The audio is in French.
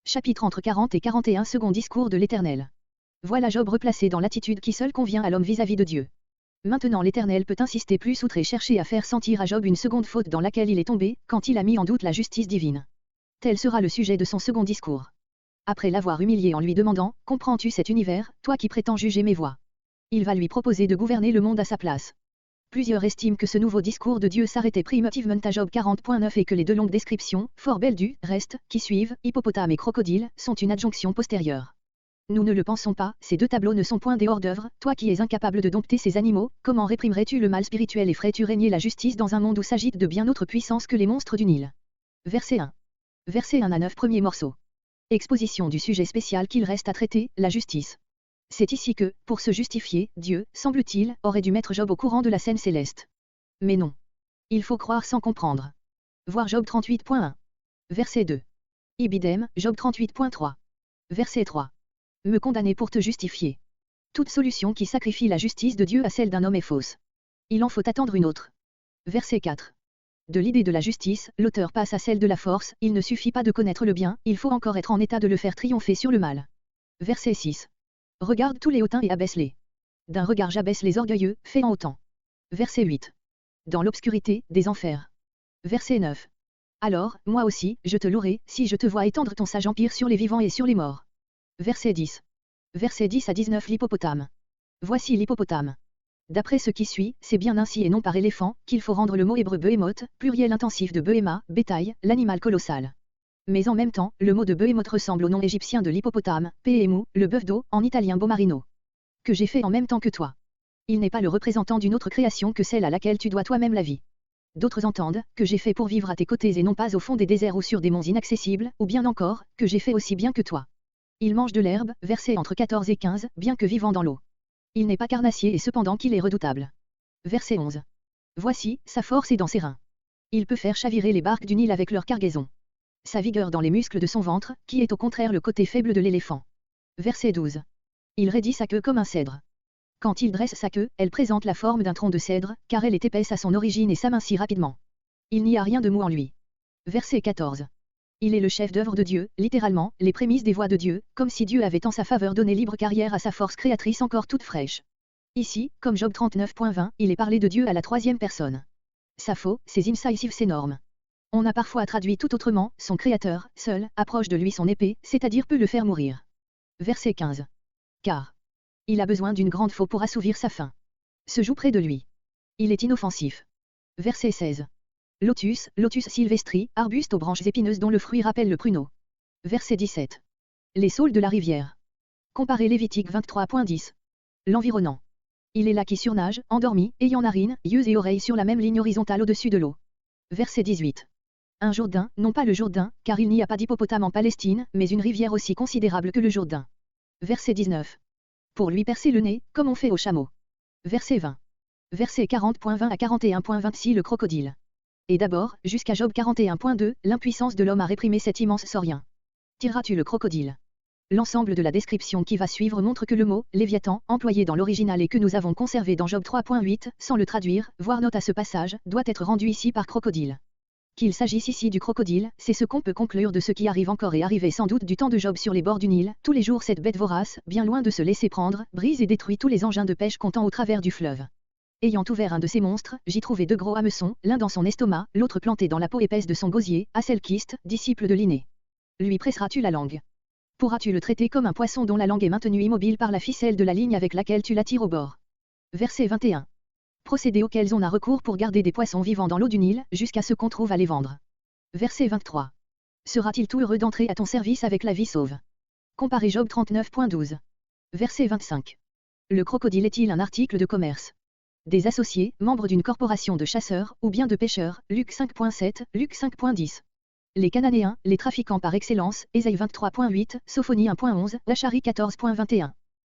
Chapitre entre 40 et 41 second discours de l'Éternel. Voilà Job replacé dans l'attitude qui seule convient à l'homme vis-à-vis de Dieu. Maintenant l'Éternel peut insister plus outre et chercher à faire sentir à Job une seconde faute dans laquelle il est tombé, quand il a mis en doute la justice divine. Tel sera le sujet de son second discours. Après l'avoir humilié en lui demandant « Comprends-tu cet univers, toi qui prétends juger mes voies ?» Il va lui proposer de gouverner le monde à sa place. Plusieurs estiment que ce nouveau discours de Dieu s'arrêtait primitivement à Job 40.9 et que les deux longues descriptions, fort belles du reste, qui suivent, hippopotame et crocodile, sont une adjonction postérieure. Nous ne le pensons pas, ces deux tableaux ne sont point des hors-d'œuvre, toi qui es incapable de dompter ces animaux, comment réprimerais-tu le mal spirituel et ferais-tu régner la justice dans un monde où s'agitent de bien autres puissances que les monstres du Nil. Verset 1. Verset 1 à 9 premiers morceaux. Exposition du sujet spécial qu'il reste à traiter, la justice. C'est ici que, pour se justifier, Dieu, semble-t-il, aurait dû mettre Job au courant de la scène céleste. Mais non. Il faut croire sans comprendre. Voir Job 38.1. Verset 2. Ibidem, Job 38.3. Verset 3. Me condamner pour te justifier. Toute solution qui sacrifie la justice de Dieu à celle d'un homme est fausse. Il en faut attendre une autre. Verset 4. De l'idée de la justice, l'auteur passe à celle de la force, il ne suffit pas de connaître le bien, il faut encore être en état de le faire triompher sur le mal. Verset 6. Regarde tous les hautains et abaisse-les. D'un regard j'abaisse les orgueilleux, fais en autant. Verset 8. Dans l'obscurité, des enfers. Verset 9. Alors, moi aussi, je te louerai, si je te vois étendre ton sage empire sur les vivants et sur les morts. Verset 10. Verset 10 à 19 l'hippopotame. Voici l'hippopotame. D'après ce qui suit, c'est bien ainsi et non par éléphant, qu'il faut rendre le mot hébreu behémoth, pluriel intensif de behéma, bétail, l'animal colossal. Mais en même temps, le mot de behémoth ressemble au nom égyptien de l'hippopotame, Péhémou, le bœuf d'eau, en italien bomarino. Que j'ai fait en même temps que toi. Il n'est pas le représentant d'une autre création que celle à laquelle tu dois toi-même la vie. D'autres entendent, que j'ai fait pour vivre à tes côtés et non pas au fond des déserts ou sur des monts inaccessibles, ou bien encore, que j'ai fait aussi bien que toi. Il mange de l'herbe, versée entre 14 et 15, bien que vivant dans l'eau. Il n'est pas carnassier et cependant qu'il est redoutable. Verset 11. Voici, sa force est dans ses reins. Il peut faire chavirer les barques du Nil avec leur cargaison. Sa vigueur dans les muscles de son ventre, qui est au contraire le côté faible de l'éléphant. Verset 12. Il raidit sa queue comme un cèdre. Quand il dresse sa queue, elle présente la forme d'un tronc de cèdre, car elle est épaisse à son origine et s'amincit rapidement. Il n'y a rien de mou en lui. Verset 14. Il est le chef d'œuvre de Dieu, littéralement, les prémices des voies de Dieu, comme si Dieu avait en sa faveur donné libre carrière à sa force créatrice encore toute fraîche. Ici, comme Job 39.20, il est parlé de Dieu à la troisième personne. Sappho, ses incisives énormes. On a parfois traduit tout autrement, son créateur, seul, approche de lui son épée, c'est-à-dire peut le faire mourir. Verset 15. Car il a besoin d'une grande faux pour assouvir sa faim. Se joue près de lui. Il est inoffensif. Verset 16. Lotus, Lotus sylvestri, arbuste aux branches épineuses dont le fruit rappelle le pruneau. Verset 17. Les saules de la rivière. Comparez Lévitique 23.10. L'environnant. Il est là qui surnage, endormi, ayant narines, yeux et oreilles sur la même ligne horizontale au-dessus de l'eau. Verset 18. Un Jourdain, non pas le Jourdain, car il n'y a pas d'hippopotame en Palestine, mais une rivière aussi considérable que le Jourdain. Verset 19. Pour lui percer le nez, comme on fait au chameau. Verset 20. Verset 40.20 à 41.26 le crocodile. Et d'abord, jusqu'à Job 41.2, l'impuissance de l'homme à réprimer cet immense saurien. Tireras-tu le crocodile? L'ensemble de la description qui va suivre montre que le mot « Léviathan » employé dans l'original et que nous avons conservé dans Job 3.8, sans le traduire, voire note à ce passage, doit être rendu ici par crocodile. Qu'il s'agisse ici du crocodile, c'est ce qu'on peut conclure de ce qui arrive encore et arrivait sans doute du temps de Job sur les bords du Nil. Tous les jours cette bête vorace, bien loin de se laisser prendre, brise et détruit tous les engins de pêche comptant au travers du fleuve. Ayant ouvert un de ces monstres, j'y trouvai deux gros hameçons, l'un dans son estomac, l'autre planté dans la peau épaisse de son gosier, Aselkiste, disciple de Linné. Lui presseras-tu la langue? Pourras-tu le traiter comme un poisson dont la langue est maintenue immobile par la ficelle de la ligne avec laquelle tu l'attires au bord? Verset 21. Procédés auxquels on a recours pour garder des poissons vivants dans l'eau du Nil, jusqu'à ce qu'on trouve à les vendre. Verset 23. Sera-t-il tout heureux d'entrer à ton service avec la vie sauve? Comparez Job 39.12. Verset 25. Le crocodile est-il un article de commerce? Des associés, membres d'une corporation de chasseurs, ou bien de pêcheurs, Luc 5.7, Luc 5.10. Les Cananéens, les trafiquants par excellence, Ésaïe 23.8, Sophonie 1.11, Zacharie 14.21.